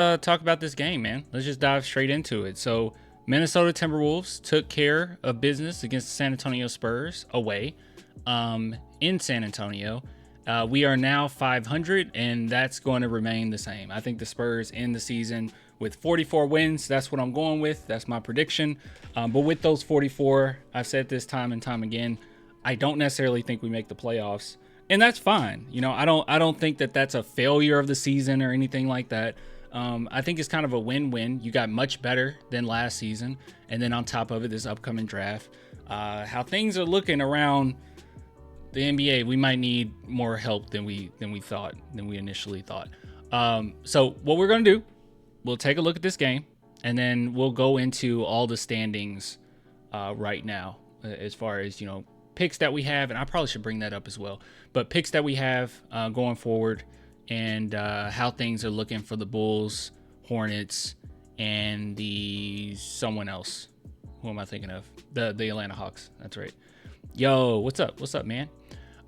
talk about this game, man. Let's just dive straight into it. So, Minnesota Timberwolves took care of business against the San Antonio Spurs away in San Antonio. We are now 500, and that's going to remain the same. I think the Spurs end the season with 44 wins. That's what I'm going with. That's my prediction. But with those 44, I've said this time and time again, I don't necessarily think we make the playoffs, and that's fine. You know, I don't think that that's a failure of the season or anything like that. I think it's kind of a win-win. You got much better than last season, and then on top of it, this upcoming draft, how things are looking around the NBA, we might need more help than we initially thought. So what we're gonna do, we'll take a look at this game, and then we'll go into all the standings right now, as far as picks that we have, and I probably should bring that up as well. But picks that we have going forward, and how things are looking for the Bulls, Hornets, and the someone else. Who am I thinking of? The Atlanta Hawks. That's right. Yo, what's up? What's up, man?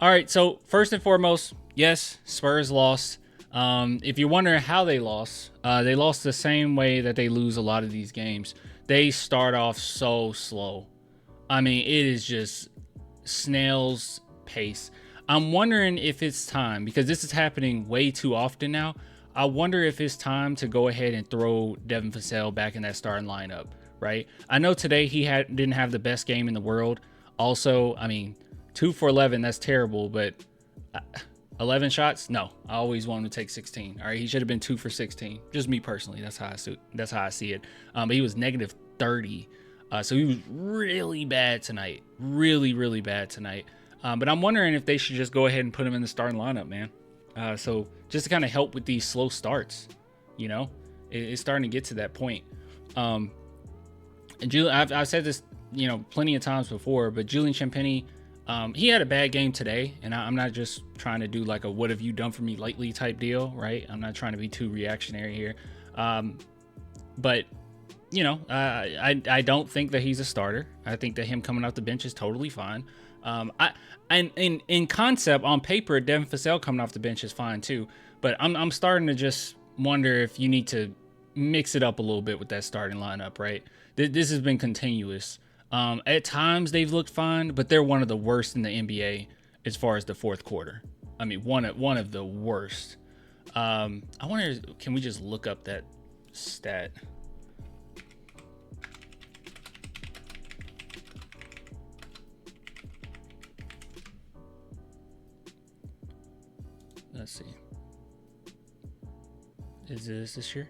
All right, so first and foremost, yes, Spurs lost. If you're wondering how they lost the same way that they lose a lot of these games. They start off so slow. I mean, it is just snail's pace. I'm wondering if it's time, because this is happening way too often now. I wonder if it's time to go ahead and throw Devin Vassell back in that starting lineup, right? I know today he didn't have the best game in the world. Also, I mean, 2 for 11, that's terrible, but 11 shots? No, I always want him to take 16. All right, he should have been 2 for 16. Just me personally, that's how I see it. But he was negative 30, so he was really bad tonight. Really, really bad tonight. But I'm wondering if they should just go ahead and put him in the starting lineup, man. So just to kind of help with these slow starts, it's starting to get to that point. And Julian, I've said this, plenty of times before, but Julian Champagnie, he had a bad game today, and I'm not just trying to do like a "what have you done for me lately" type deal, right? I'm not trying to be too reactionary here, but I don't think that he's a starter. I think that him coming off the bench is totally fine. In concept, on paper, Devin Vassell coming off the bench is fine too. But I'm starting to just wonder if you need to mix it up a little bit with that starting lineup, right? This has been continuous. At times they've looked fine, but they're one of the worst in the NBA as far as the fourth quarter. I mean, one of the worst. I wonder, can we just look up that stat? Let's see. Is this year?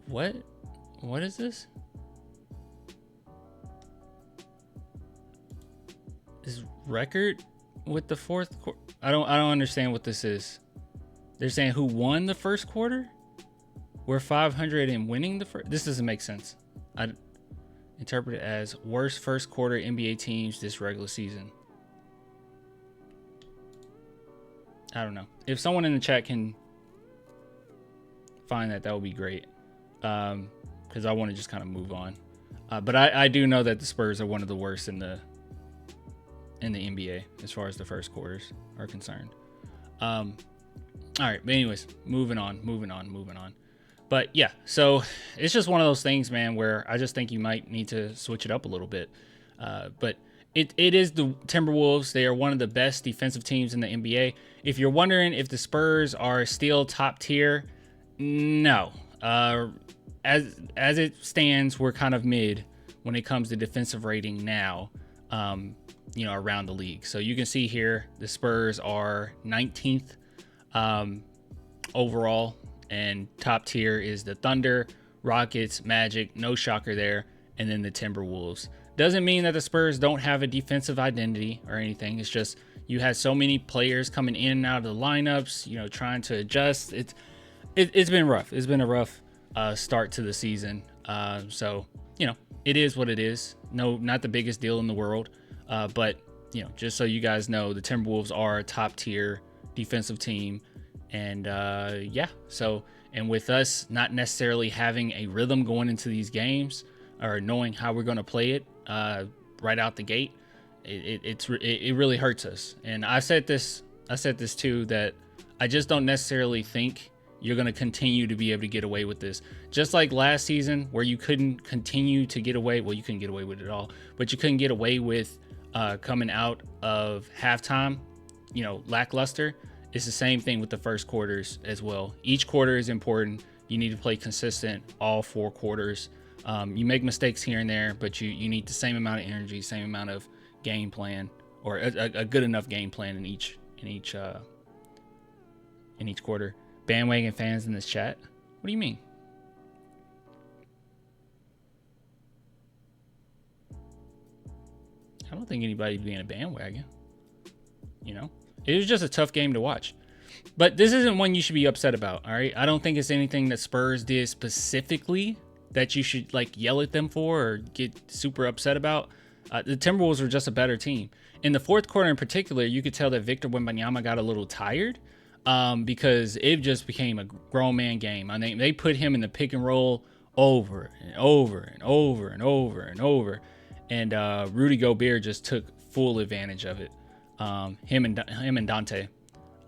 What is this? Is record with the fourth quarter? I don't understand what this is. They're saying who won the first quarter? We're 500 and winning the first. This doesn't make sense. I interpret it as worst first quarter NBA teams this regular season. I don't know. If someone in the chat can find that would be great. Because I want to just kind of move on. But I do know that the Spurs are one of the worst in the NBA as far as the first quarters are concerned. All right, but anyways, moving on. But yeah, so it's just one of those things, man, where I just think you might need to switch it up a little bit. But it is the Timberwolves. They are one of the best defensive teams in the NBA. If you're wondering if the Spurs are still top tier, no. As it stands, we're kind of mid when it comes to defensive rating now, around the league. So you can see here the Spurs are 19th overall, and top tier is the Thunder, Rockets, Magic, no shocker there, and then the Timberwolves. Doesn't mean that the Spurs don't have a defensive identity or anything. It's just you had so many players coming in and out of the lineups, trying to adjust. It's been rough. It's been a rough start to the season. So, it is what it is. No, not the biggest deal in the world. But, just so you guys know, the Timberwolves are a top tier defensive team. And and with us not necessarily having a rhythm going into these games or knowing how we're going to play it right out the gate, it really hurts us. And I said this too, that I just don't necessarily think you're going to continue to be able to get away with this. Just like last season where you couldn't continue to get away. Well, you couldn't get away with it all, but you couldn't get away with coming out of halftime, lackluster. It's the same thing with the first quarters as well. Each quarter is important. You need to play consistent all 4 quarters. You make mistakes here and there, but you need the same amount of energy, same amount of game plan, or a good enough game plan in each quarter. Bandwagon fans in this chat? What do you mean? I don't think anybody's being a bandwagon. It was just a tough game to watch. But this isn't one you should be upset about, all right? I don't think it's anything that Spurs did specifically that you should yell at them for or get super upset about. The Timberwolves were just a better team. In the fourth quarter in particular, you could tell that Victor Wembanyama got a little tired because it just became a grown man game. I mean, they put him in the pick and roll over and over and over and over and over. And Rudy Gobert just took full advantage of it. Him and Dante.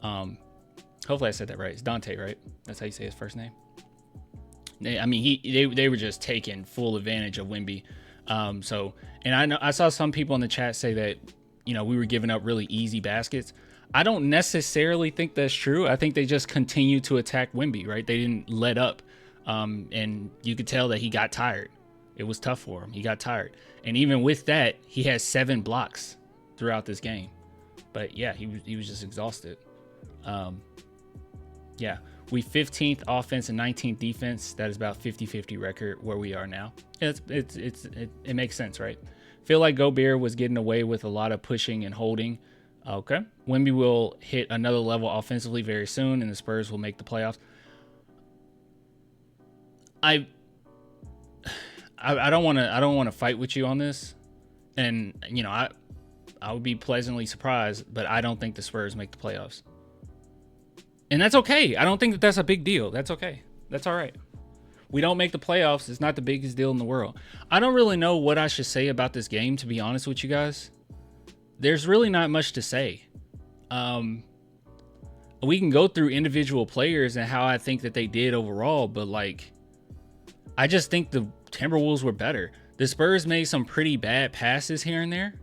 Hopefully I said that right. It's Dante, right? That's how you say his first name. They were just taking full advantage of Wemby. I saw some people in the chat say that, we were giving up really easy baskets. I don't necessarily think that's true. I think they just continued to attack Wemby, right? They didn't let up. And you could tell that he got tired. It was tough for him. He got tired. And even with that, he had 7 blocks throughout this game. But yeah, he was just exhausted. We 15th offense and 19th defense. That is about 50-50 record where we are now. It makes sense, right? Feel like Gobert was getting away with a lot of pushing and holding. Okay. Wemby will hit another level offensively very soon, and the Spurs will make the playoffs. I don't want to fight with you on this, and I would be pleasantly surprised, but I don't think the Spurs make the playoffs. And that's okay. I don't think that's a big deal. That's okay. That's all right. We don't make the playoffs. It's not the biggest deal in the world. I don't really know what I should say about this game, to be honest with you guys. There's really not much to say. We can go through individual players and how I think that they did overall, but I just think the Timberwolves were better. The Spurs made some pretty bad passes here and there.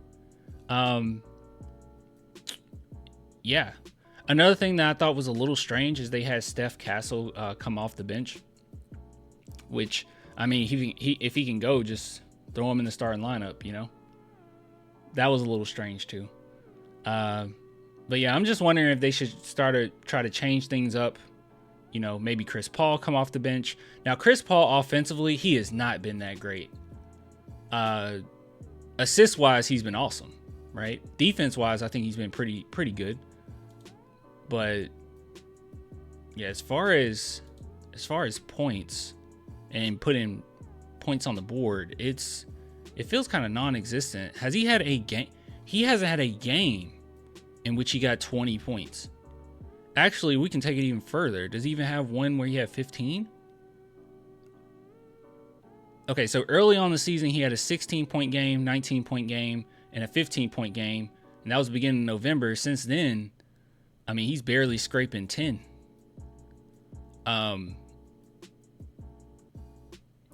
Yeah. Another thing that I thought was a little strange is they had Steph Castle come off the bench, which, if he can go, just throw him in the starting lineup, That was a little strange too. But yeah, I'm just wondering if they should try to change things up. Maybe Chris Paul come off the bench. Now, Chris Paul offensively, he has not been that great. Assist-wise, he's been awesome, right? Defense-wise, I think he's been pretty good. But yeah, as far as points and putting points on the board, it feels kind of non-existent. Has he had a game? He hasn't had a game in which he got 20 points. Actually, we can take it even further. Does he even have one where he had 15? Okay, so early on in the season, he had a 16-point game, 19-point game, and a 15-point game. And that was the beginning of November. Since then, he's barely scraping 10.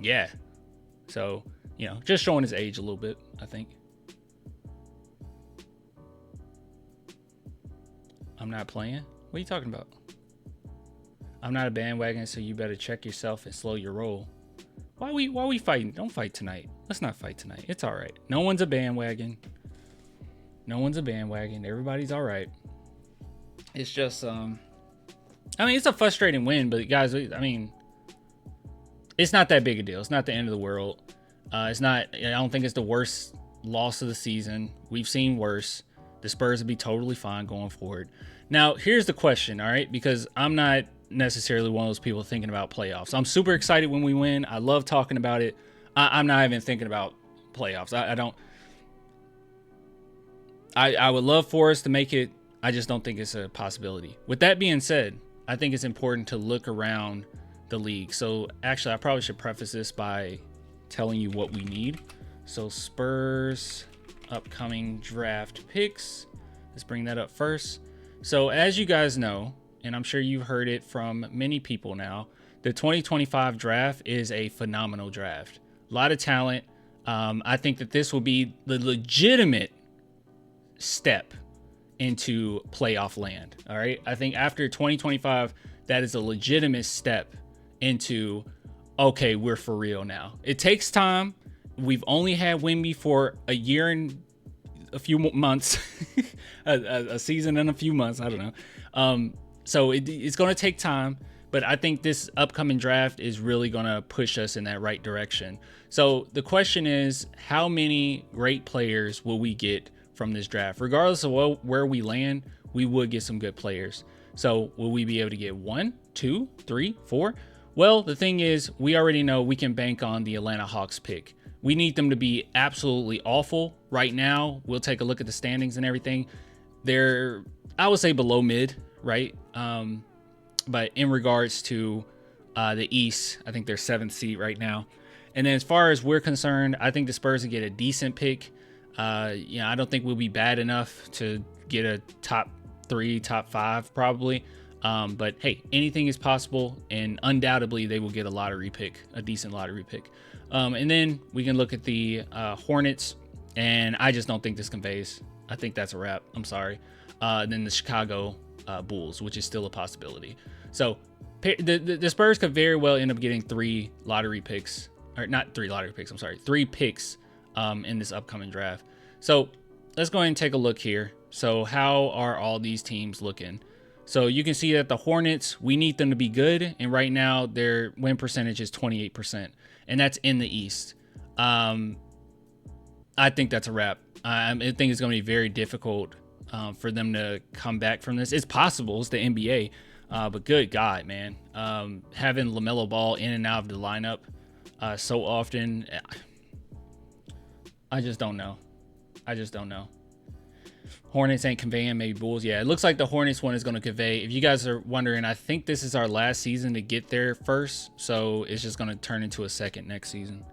Yeah. So, just showing his age a little bit, I think. I'm not playing? What are you talking about? I'm not a bandwagon, so you better check yourself and slow your roll. Why we fighting? Don't fight tonight. Let's not fight tonight. It's all right. No one's a bandwagon. Everybody's all right. It's just, it's a frustrating win, but guys, it's not that big a deal. It's not the end of the world. I don't think it's the worst loss of the season. We've seen worse. The Spurs would be totally fine going forward. Now, here's the question, all right? Because I'm not necessarily one of those people thinking about playoffs. I'm super excited when we win. I love talking about it. I'm not even thinking about playoffs. I would love for us to make it. I just don't think it's a possibility. With that being said, I think it's important to look around the league. So actually, I probably should preface this by telling you what we need. So Spurs upcoming draft picks. Let's bring that up first. So as you guys know, and I'm sure you've heard it from many people now, the 2025 draft is a phenomenal draft. A lot of talent. I think that this will be the legitimate step into playoff land. All right. I think after 2025, that is a legitimate step into, okay, we're for real now. It takes time. We've only had Wemby for a year and a few months, a season and a few months. I don't know. So it's going to take time, but I think this upcoming draft is really going to push us in that right direction. So the question is, how many great players will we get from this draft? Regardless of where we land, we would get some good players. So will we be able to get 1, 2, 3, 4? Well, the thing is, we already know we can bank on the Atlanta Hawks pick. We need them to be absolutely awful. Right now, we'll take a look at the standings and everything. They're, I would say, below mid, right? But in regards to the East, I think they're 7th seed right now. And then as far as we're concerned, I think the Spurs will get a decent pick. I don't think we'll be bad enough to get a top 3, top 5 probably. But hey, anything is possible, and undoubtedly they will get a lottery pick, a decent lottery pick. And then we can look at the Hornets, and I just don't think this conveys. I think that's a wrap. I'm sorry. Then the Chicago Bulls, which is still a possibility. So the Spurs could very well end up getting 3 lottery picks, or not 3 lottery picks. I'm sorry, 3 picks in this upcoming draft. So let's go ahead and take a look here. So how are all these teams looking? So you can see that the Hornets, we need them to be good. And right now their win percentage is 28%. And that's in the East. I think that's a wrap. I think it's going to be very difficult for them to come back from this. It's possible. It's the NBA. But good God, man. Having LaMelo Ball in and out of the lineup so often, I just don't know. Hornets ain't conveying, maybe Bulls. Yeah, it looks like the Hornets one is going to convey. If you guys are wondering, I think this is our last season to get there first. So it's just going to turn into a second next season.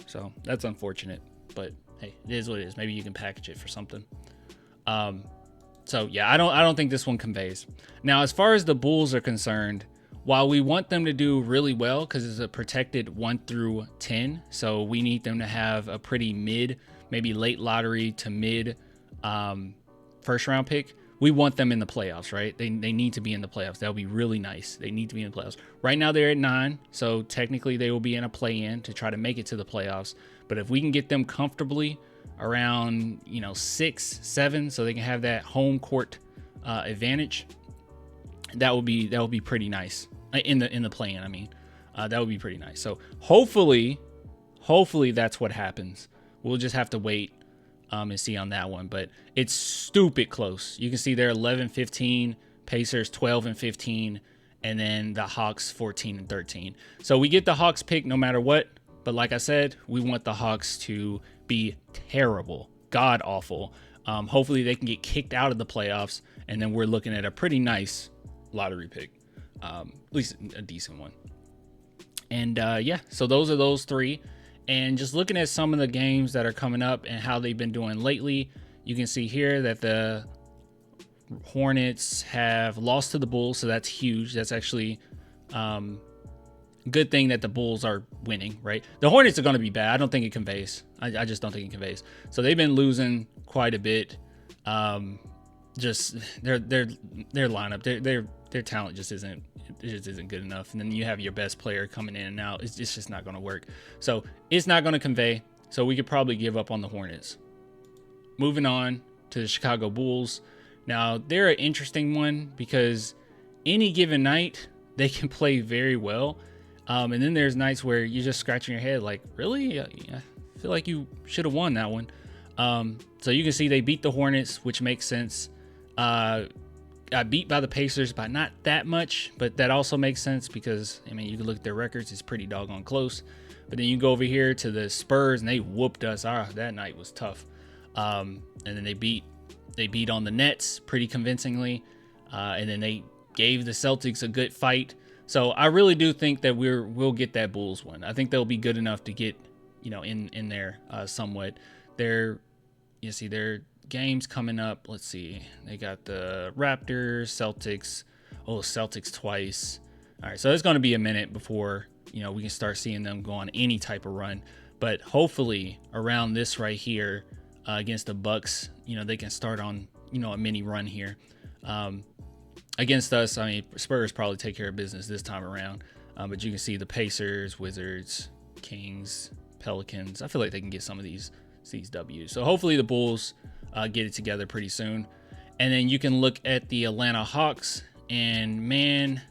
So that's unfortunate. But hey, it is what it is. Maybe you can package it for something. So yeah, I don't think this one conveys. Now, as far as the Bulls are concerned, while we want them to do really well because it's a protected 1 through 10, so we need them to have a pretty mid, maybe late lottery to mid first round pick. We want them in the playoffs, right? They need to be in the playoffs. That would be really nice. They need to be in the playoffs. Right now they're at 9, so technically they will be in a play-in to try to make it to the playoffs. But if we can get them comfortably around 6, 7, so they can have that home court advantage, that would be pretty nice in the play-in. I mean, that would be pretty nice. So hopefully that's what happens. We'll just have to wait and see on that one, but it's stupid close. You can see they're 11-15, Pacers 12-15, and then the Hawks 14-13. So we get the Hawks pick no matter what, but like I said, we want the Hawks to be terrible, god awful. Hopefully they can get kicked out of the playoffs, and then we're looking at a pretty nice lottery pick, at least a decent one. And yeah, so those are those 3. And just looking at some of the games that are coming up and how they've been doing lately, you can see here that the Hornets have lost to the Bulls, so that's huge. That's actually good thing that the Bulls are winning, right? The Hornets are going to be bad. I don't think it conveys. I just don't think it conveys. So they've been losing quite a bit. Just their lineup, their talent just isn't good enough. And then you have your best player coming in and out. It's just not going to work. So it's not going to convey. So we could probably give up on the Hornets. Moving on to the Chicago Bulls. Now they're an interesting one because any given night they can play very well. And then there's nights where you're just scratching your head like, really? I feel like you should have won that one. So you can see they beat the Hornets, which makes sense. Got beat by the Pacers by not that much, but that also makes sense because, I mean, you can look at their records. It's pretty doggone close. But then you go over here to the Spurs, and they whooped us. That night was tough. And then they beat on the Nets pretty convincingly. And then they gave the Celtics a good fight. So I really do think that we'll get that Bulls one. I think they'll be good enough to get, in there somewhat. They're, you see their games coming up. Let's see. They got the Raptors, Celtics. Oh, Celtics twice. All right, so it's going to be a minute before, we can start seeing them go on any type of run. But hopefully around this right here against the Bucks, they can start on, a mini run here. Against us, I mean, Spurs probably take care of business this time around. But you can see the Pacers, Wizards, Kings, Pelicans. I feel like they can get some of these W's. So hopefully the Bulls get it together pretty soon. And then you can look at the Atlanta Hawks, and man,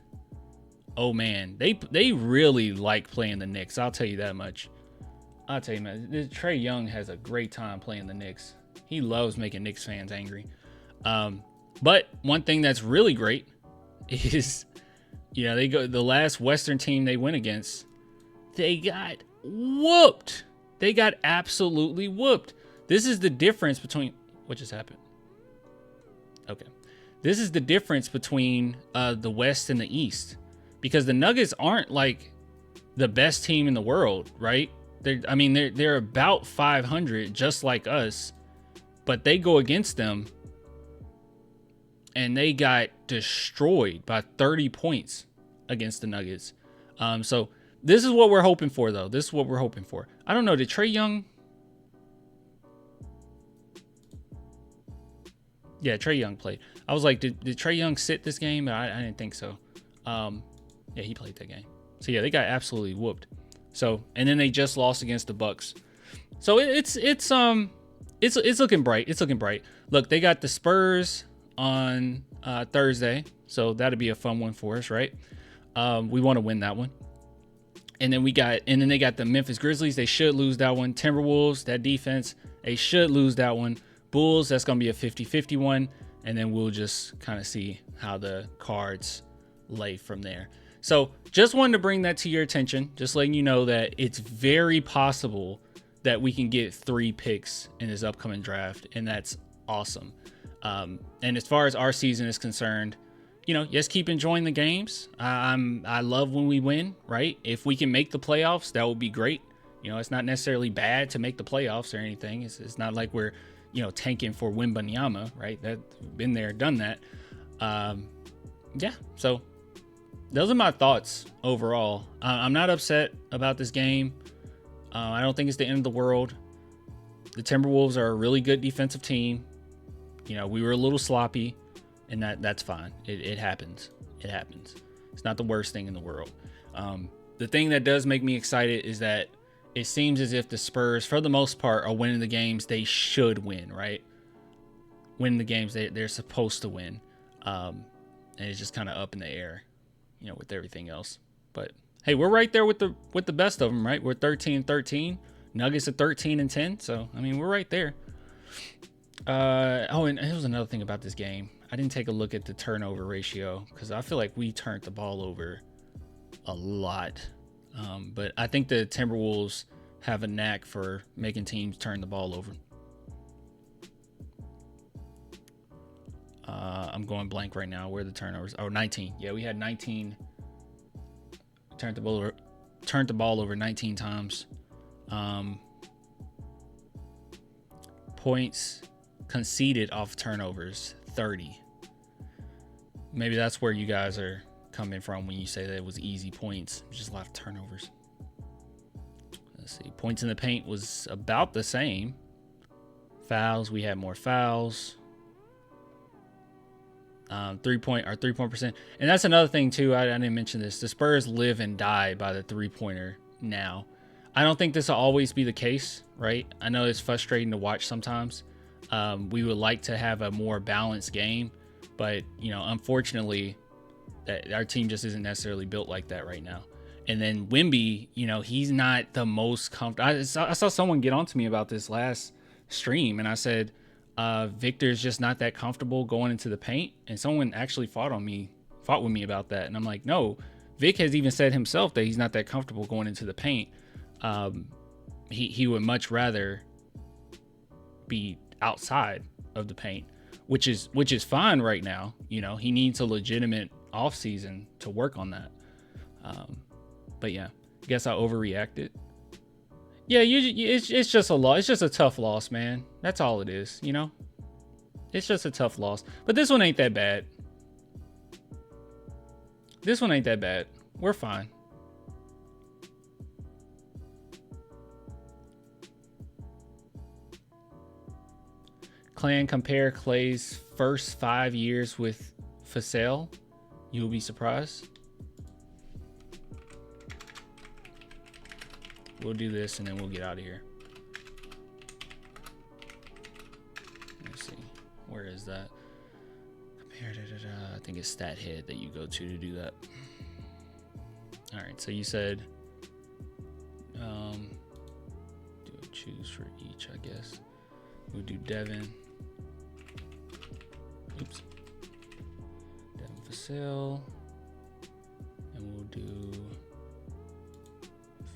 oh man, they really like playing the Knicks. I'll tell you that much. I'll tell you, man, Trae Young has a great time playing the Knicks. He loves making Knicks fans angry. But one thing that's really great is, they go the last Western team they went against, they got whooped. They got absolutely whooped. This is the difference between what just happened. Okay. This is the difference between the West and the East, because the Nuggets aren't like the best team in the world, right? They're about 500, just like us, but they go against them and they got destroyed by 30 points against the Nuggets. So this is what we're hoping for, though. This is what we're hoping for. I don't know. Did Trae Young? Yeah, Trae Young played. I was like, did Trae Young sit this game? I didn't think so. Yeah, he played that game. So yeah, they got absolutely whooped. So, and then they just lost against the Bucks. So it's looking bright. It's looking bright. Look, they got the Spurs on Thursday, so that'll be a fun one for us, right? We want to win that one. And then they got the Memphis Grizzlies. They should lose that one. Timberwolves, that defense, they should lose that one. Bulls, that's going to be a 50-50 one. And then we'll just kind of see how the cards lay from there. So just wanted to bring that to your attention, just letting you know that it's very possible that we can get 3 picks in this upcoming draft, and that's awesome. And as far as our season is concerned, just keep enjoying the games. I love when we win, right? If we can make the playoffs, that would be great. It's not necessarily bad to make the playoffs or anything. It's not like we're, tanking for Wembanyama, right? That been there, done that. Yeah. So those are my thoughts overall. I'm not upset about this game. I don't think it's the end of the world. The Timberwolves are a really good defensive team. We were a little sloppy, and that's fine. It happens. It happens. It's not the worst thing in the world. The thing that does make me excited is that it seems as if the Spurs, for the most part, are winning the games they should win, right? Winning the games they're supposed to win. And it's just kind of up in the air, with everything else. But hey, we're right there with the best of them, right? We're 13-13. Nuggets are 13-10. So, we're right there. And it was another thing about this game. I didn't take a look at the turnover ratio because I feel like we turned the ball over a lot. But I think the Timberwolves have a knack for making teams turn the ball over. I'm going blank right now. Where are the turnovers? Oh, 19. Yeah, we had 19. Turned the ball over 19 times. Points conceded off turnovers, 30. Maybe that's where you guys are coming from when you say that it was easy points. Just a lot of turnovers. Let's see. Points in the paint was about the same. Fouls, we had more fouls. 3-point percent. And that's another thing too. I didn't mention this. The Spurs live and die by the 3-pointer now. I don't think this will always be the case, right? I know it's frustrating to watch sometimes. We would like to have a more balanced game, but unfortunately, our team just isn't necessarily built like that right now. And then Wemby, he's not the most comfortable. I saw someone get onto me about this last stream, and I said, Victor's just not that comfortable going into the paint. And someone actually fought with me about that. And I'm like, no, Vic has even said himself that he's not that comfortable going into the paint. He would much rather be outside of the paint, which is fine right now. He needs a legitimate off season to work on that. But yeah, I guess I overreacted. Yeah, it's just a loss. It's just a tough loss, man. That's all it is, you know? It's just a tough loss. But this one ain't that bad. This one ain't that bad. We're fine. Clan, compare Clay's first 5 years with Fasel. You'll be surprised. We'll do this and then we'll get out of here. Let's see. Where is that? Compare, I think it's stat head that you go to do that. All right, so you said do a choose for each, I guess. We'll do Devin. Oops. Devin Fasel. And we'll do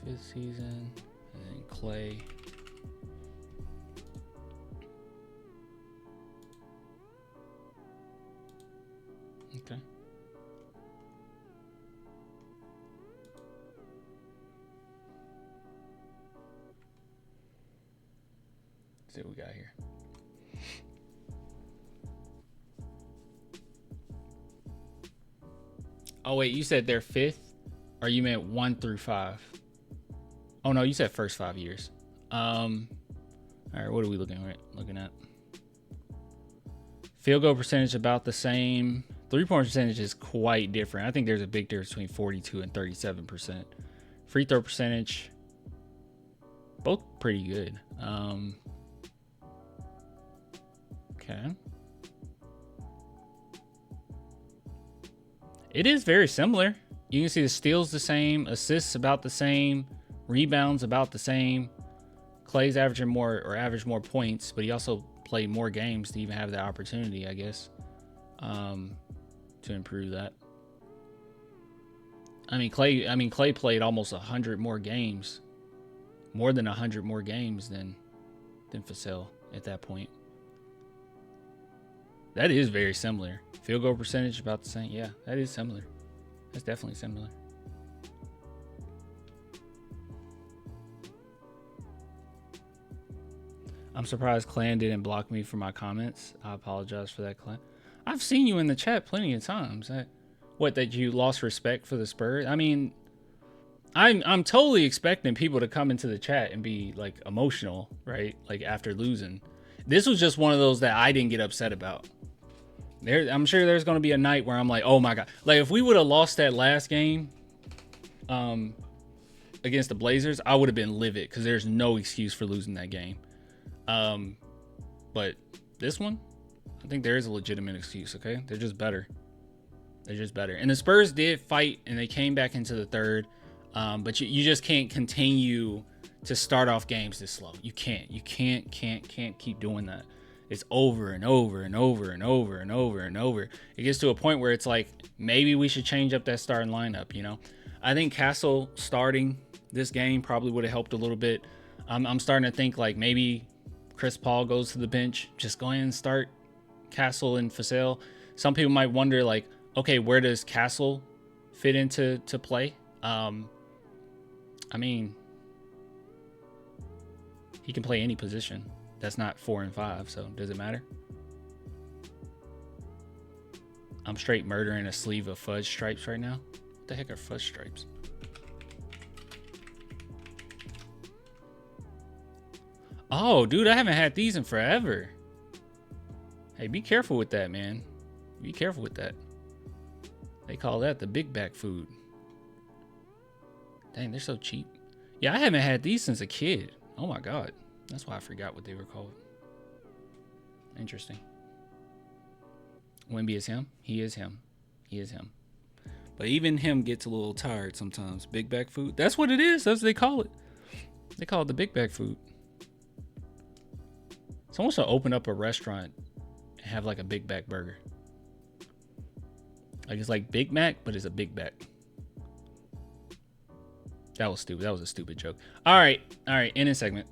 5th season. And then Clay. Okay. Let's see what we got here. Oh wait, you said they're 5th, or you meant 1 through 5? Oh no, you said first 5 years. All right, what are we looking at? Field goal percentage about the same. 3-point percentage is quite different. I think there's a big difference between 42 and 37%. Free throw percentage, both pretty good. Okay. It is very similar. You can see the steals the same, assists about the same, rebounds about the same. Clay's averaged more points, but he also played more games to even have the opportunity, I guess, to improve that. I mean, Clay played almost 100 more games, more than 100 more games than Fasel at that point. That is very similar. Field goal percentage about the same. Yeah, that is similar. That's definitely similar. I'm surprised Clan didn't block me for my comments. I apologize for that, Clan. I've seen you in the chat plenty of times. That you lost respect for the Spurs? I mean, I'm totally expecting people to come into the chat and be like emotional, right? Like after losing. This was just one of those that I didn't get upset about. I'm sure there's going to be a night where I'm like, oh my God. Like if we would have lost that last game against the Blazers, I would have been livid because there's no excuse for losing that game. But this one, I think there is a legitimate excuse, okay? They're just better. And the Spurs did fight and they came back into the third. But you just can't continue to start off games this slow. You can't keep doing that. It's over and over and over and over and over and over. It gets to a point where it's like, maybe we should change up that starting lineup, you know? I think Castle starting this game probably would have helped a little bit. I'm starting to think like maybe Chris Paul goes to the bench. Just go ahead and start Castle and Fasel. Some people might wonder like, okay, where does Castle fit into play? I mean, he can play any position. That's not 4 and 5, so does it matter? I'm straight murdering a sleeve of fudge stripes right now. What the heck are fudge stripes? Oh, dude, I haven't had these in forever. Hey, be careful with that, man. Be careful with that. They call that the big back food. Dang, they're so cheap. Yeah, I haven't had these since a kid. Oh my God. That's why I forgot what they were called. Interesting. Wemby is him. He is him. He is him. But even him gets a little tired sometimes. Big back food. That's what it is. That's what they call it. They call it the big back food. Someone should open up a restaurant and have like a big back burger. Like it's like Big Mac, but it's a big back. That was stupid. That was a stupid joke. All right. End of segment.